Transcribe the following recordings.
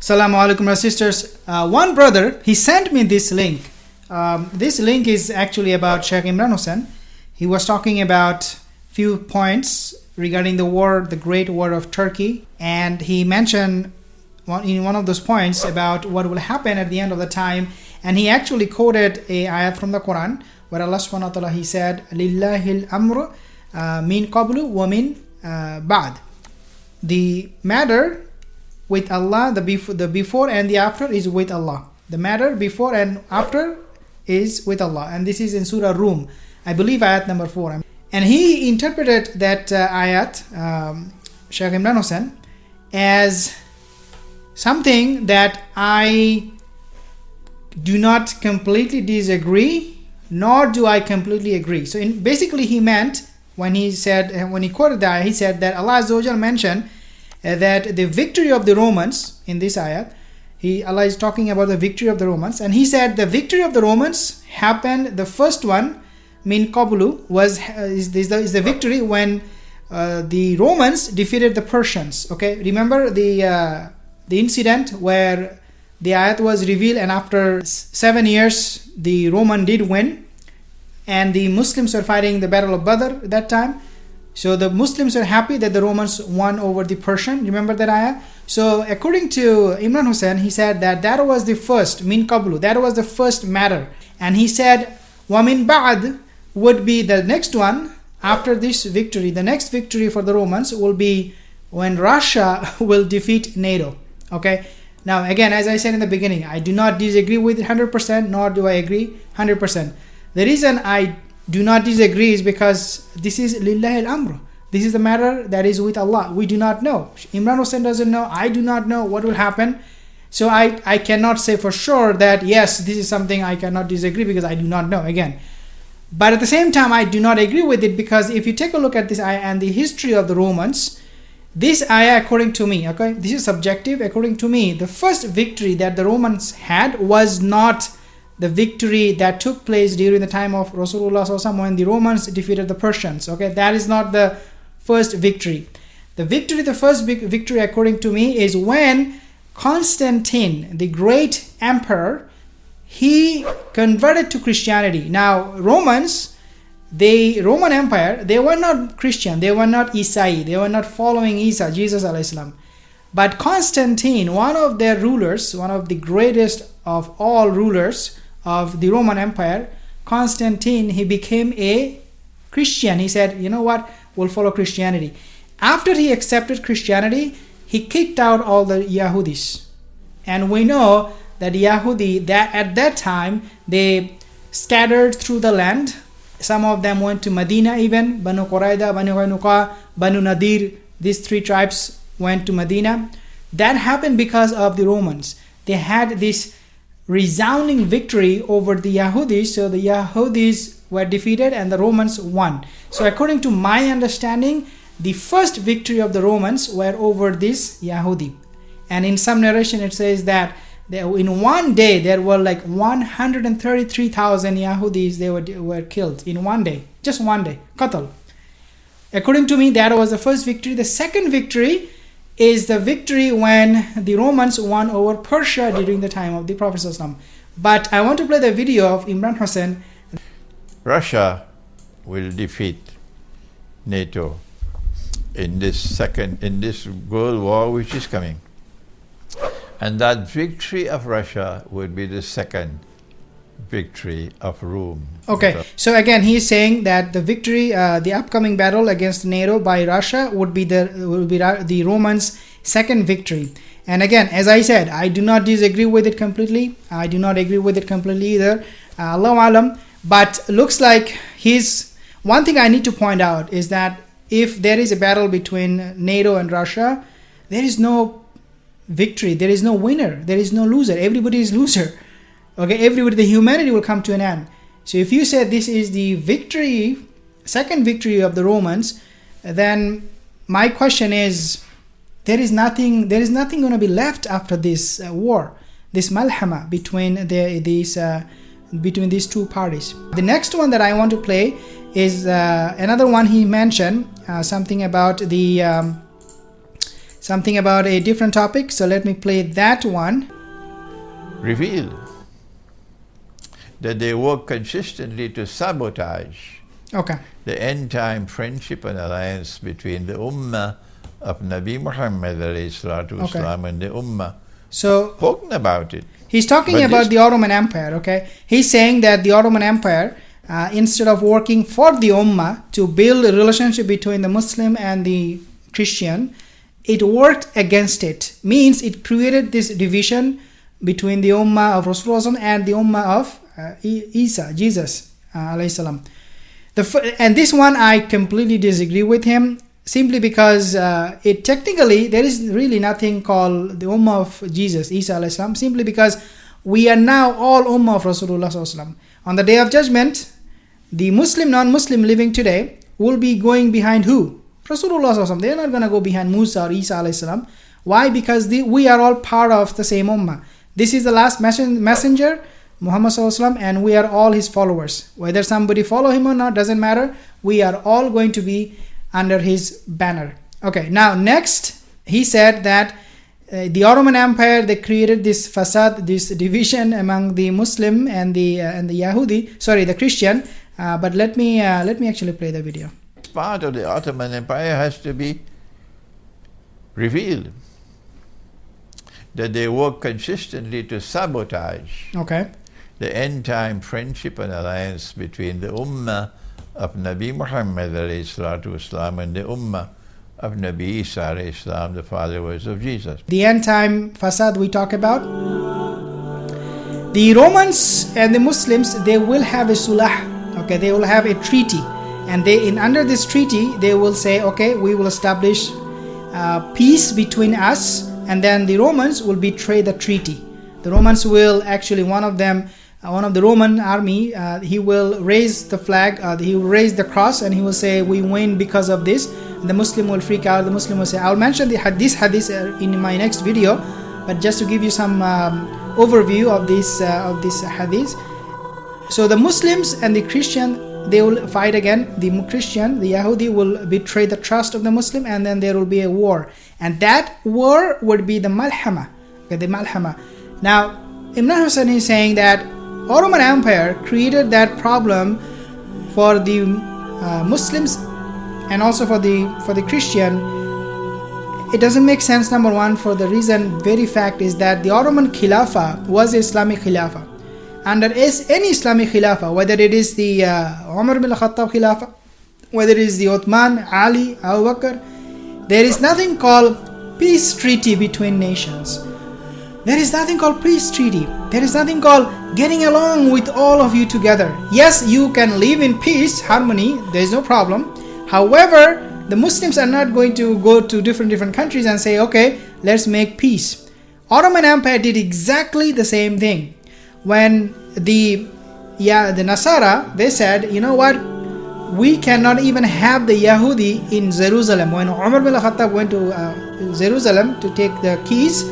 Assalamu alaikum, my sisters. One brother, he sent me this link. This link is actually about Syed Imran Hosein. He was talking about few points regarding the war, the great war of Turkey, and he mentioned in one of those points about what will happen at the end of the time, and he actually quoted a ayat from the Quran where Allah subhanahu wa ta'ala, he said, Lillahil amru min qablu wa min ba'd. The matter with Allah, the before and the after is with Allah. The matter before and after is with Allah. And this is in Surah Rum, I believe ayat number 4. And he interpreted that ayat, Syed Imran Hosein, as something that I do not completely disagree, nor do I completely agree. So basically he meant, when he quoted that, he said that Allah Azza wa Jal mentioned that the victory of the Romans in this ayat, Allah is talking about the victory of the Romans, and he said the victory of the Romans happened, the first one, min qablu, is the victory when the Romans defeated the Persians. Okay, remember the incident where the ayat was revealed, and after 7 years the Roman did win, and the Muslims were fighting the battle of Badr at that time. So the Muslims are happy that the Romans won over the Persian. Remember that ayah? So according to Imran Hosein, he said that was the first, min qablu, that was the first matter. And he said, wa min ba'd would be the next one after this victory. The next victory for the Romans will be when Russia will defeat NATO. Okay. Now again, as I said in the beginning, I do not disagree with it 100%, nor do I agree 100%. The reason I do not disagree is because this is lillahi al-amr. This is the matter that is with Allah. We do not know. Imran Hosein doesn't know. I do not know what will happen. So I cannot say for sure that yes, this is something I cannot disagree, because I do not know again. But at the same time, I do not agree with it, because if you take a look at this ayah and the history of the Romans, this ayah, according to me, okay, this is subjective, according to me, the first victory that the Romans had was not the victory that took place during the time of Rasulullah when the Romans defeated the Persians. Okay, that is not the first victory. The first big victory, according to me, is when Constantine, the great emperor, he converted to Christianity. Now, Romans, the Roman Empire, they were not Christian, they were not Isai, they were not following Isa, Jesus alayhi salam. But Constantine, one of their rulers, one of the greatest of all rulers of the Roman Empire, Constantine, he became a Christian. He said, you know what, we'll follow Christianity. After he accepted Christianity, he kicked out all the Yahudis. And we know that Yahudi, that at that time, they scattered through the land. Some of them went to Medina even, Banu Qurayda, Banu Qainuqa, Banu Nadir. These 3 tribes went to Medina. That happened because of the Romans. They had this resounding victory over the Yahudis, so the Yahudis were defeated and the Romans won. So according to my understanding, the first victory of the Romans were over this Yahudi. And in some narration it says that in one day there were like 133,000 Yahudis, they were killed in one day, just one day, qatl. According to me, that was the first victory. The second victory is the victory when the Romans won over Persia during the time of the Prophet ﷺ. But I want to play the video of Imran Hosein. Russia will defeat NATO in this World War which is coming. And that victory of Russia would be the second victory of Rome. Okay, so again he's saying that the victory, the upcoming battle against NATO by Russia would be the Romans' second victory. And again, as I said, I do not disagree with it completely. I do not agree with it completely either. Allahu alam. But looks like one thing I need to point out is that if there is a battle between NATO and Russia, there is no victory, there is no winner, there is no loser. Everybody is loser. Okay, the humanity will come to an end. So if you say this is the victory, second victory of the Romans, then my question is, there is nothing going to be left after this war, this malhama between these two parties. The next one that I want to play is another one he mentioned, something about the something about a different topic. So let me play that one. Revealed that they work consistently to sabotage the end-time friendship and alliance between the Ummah of Nabi Muhammad والسلام, and the Ummah. So spoken about it. He's talking about the Ottoman Empire, okay? He's saying that the Ottoman Empire, instead of working for the Ummah to build a relationship between the Muslim and the Christian, it worked against it. Means it created this division between the Ummah of Rasulullah and the Ummah of Isa, Jesus, alayhi salam. And this one I completely disagree with him, simply because it technically there is really nothing called the Ummah of Jesus, Isa alayhi salam, simply because we are now all Ummah of Rasulullah sallallahu alaihi wasallam. On the Day of Judgment, the Muslim, non-Muslim living today will be going behind who? Rasulullah sallallahu alaihi wasallam. They are not going to go behind Musa or Isa alayhi salam. Why? Because we are all part of the same Ummah. This is the last messenger, Muhammad sallallahu alaihi wasallam, and we are all his followers. Whether somebody follow him or not doesn't matter. We are all going to be under his banner. Okay, now next he said that the Ottoman Empire, they created this fasad, this division among the Muslim and the Yahudi, sorry, the Christian. But let me actually play the video. Part of the Ottoman Empire has to be revealed. That they work consistently to sabotage the end-time friendship and alliance between the Ummah of Nabi Muhammad والسلام, and the Ummah of Nabi Isa السلام, the followers of Jesus. The end-time fasad we talk about. The Romans and the Muslims, they will have a sulah. Okay, they will have a treaty, and under this treaty they will say, okay, we will establish peace between us. And then the Romans will betray the treaty. The Romans will actually, one of the Roman army, he will raise the flag, he will raise the cross, and he will say, we win because of this. And the Muslim will freak out. The Muslim will say, I'll mention this hadith in my next video, but just to give you some overview of this hadith. So the Muslims and the Christian, they will fight again. The Christian, the Yahudi, will betray the trust of the Muslim, and then there will be a war. And that war would be the MALHAMA. Okay, the MALHAMA. Now, Imran Hosein is saying that Ottoman Empire created that problem for the Muslims and also for the Christian. It doesn't make sense, number one, for the reason, very fact is that the Ottoman Khilafah was Islamic Khilafah. Under any Islamic Khilafah, whether it is the Umar bin Khattab Khilafah, whether it is the Uthman, Ali, Abu Bakr, there is nothing called peace treaty between nations. There is nothing called peace treaty. There is nothing called getting along with all of you together. Yes, you can live in peace, harmony, there is no problem. However, the Muslims are not going to go to different countries and say, okay, let's make peace. Ottoman Empire did exactly the same thing. When the Nasara, they said, you know what, we cannot even have the Yahudi in Jerusalem. When Umar bin Khattab went to Jerusalem to take the keys,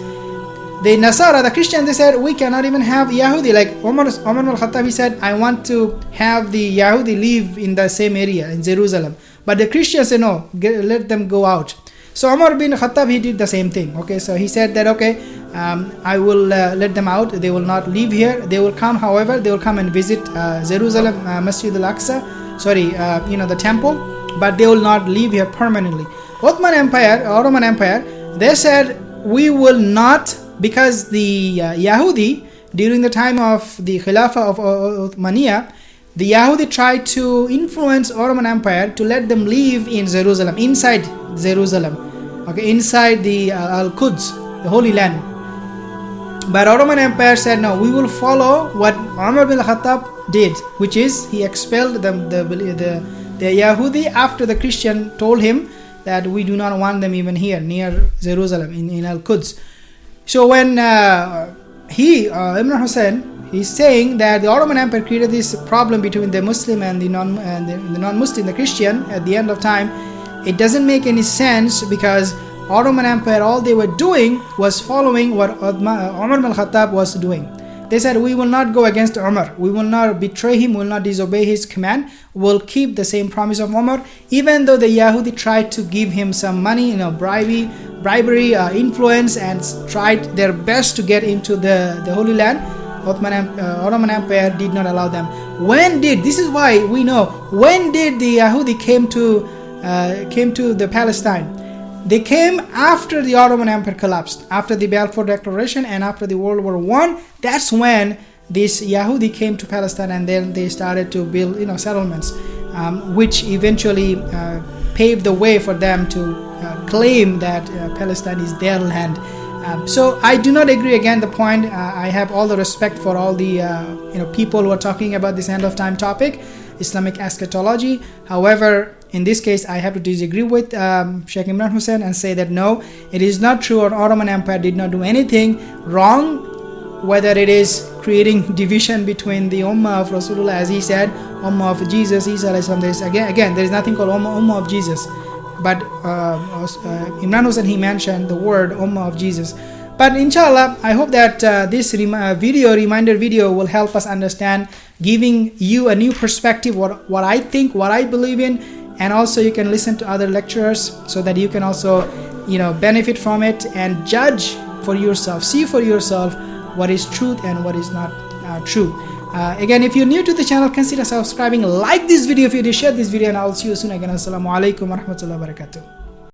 the Nasara, the Christians, they said, we cannot even have Yahudi. Like Umar bin Khattab, he said, I want to have the Yahudi live in the same area in Jerusalem. But the Christians said, no, let them go out. So Umar bin Khattab, he did the same thing. Okay, so he said that, okay, I will let them out. They will not live here. They will come, however, they will come and visit Jerusalem, Masjid al-Aqsa, the temple, but they will not live here permanently. Ottoman Empire, they said, we will not, because the Yahudi, during the time of the Khilafah of Uthmaniyah, the Yahudi tried to influence Ottoman Empire to let them live in Jerusalem, inside Jerusalem, okay, inside the Al-Quds, the Holy Land. But Ottoman Empire said, no, we will follow what Umar bin Khattab did, which is he expelled the Yahudi after the Christian told him that we do not want them even here near Jerusalem in Al-Quds. So when Imran Hosein, he's saying that the Ottoman Empire created this problem between the Muslim and the non-Muslim, the Christian, at the end of time, it doesn't make any sense, because Ottoman Empire, all they were doing was following what Umar bin Khattab was doing. They said, we will not go against Umar, we will not betray him, we will not disobey his command, we'll keep the same promise of Umar, even though the Yahudi tried to give him some money, bribery, bribery, influence, and tried their best to get into the Holy Land. Ottoman Empire did not allow them. This is why we know, when did the Yahudi came to the Palestine? They came after the Ottoman Empire collapsed, after the Balfour Declaration and after the World War I. That's when this Yahudi came to Palestine, and then they started to build settlements, which eventually paved the way for them to claim that Palestine is their land. So I do not agree, again, the point. I have all the respect for all the people who are talking about this end of time topic, Islamic eschatology. However, in this case, I have to disagree with Sheikh Imran Hosein and say that no, it is not true, or Ottoman Empire did not do anything wrong, whether it is creating division between the Ummah of Rasulullah, as he said, Ummah of Jesus, Isa alayhi salam. Again, there is nothing called Ummah of Jesus. But Imran Hosein, he mentioned the word Ummah of Jesus. But inshallah, I hope that this reminder video will help us understand, giving you a new perspective, what I think, what I believe in, and also you can listen to other lecturers so that you can also benefit from it and judge for yourself, see for yourself what is truth and what is not true. Again, if you're new to the channel, consider subscribing, like this video if you did, share this video, and I'll see you soon again. Assalamu alaikum wa rahmatullahi wa barakatuh.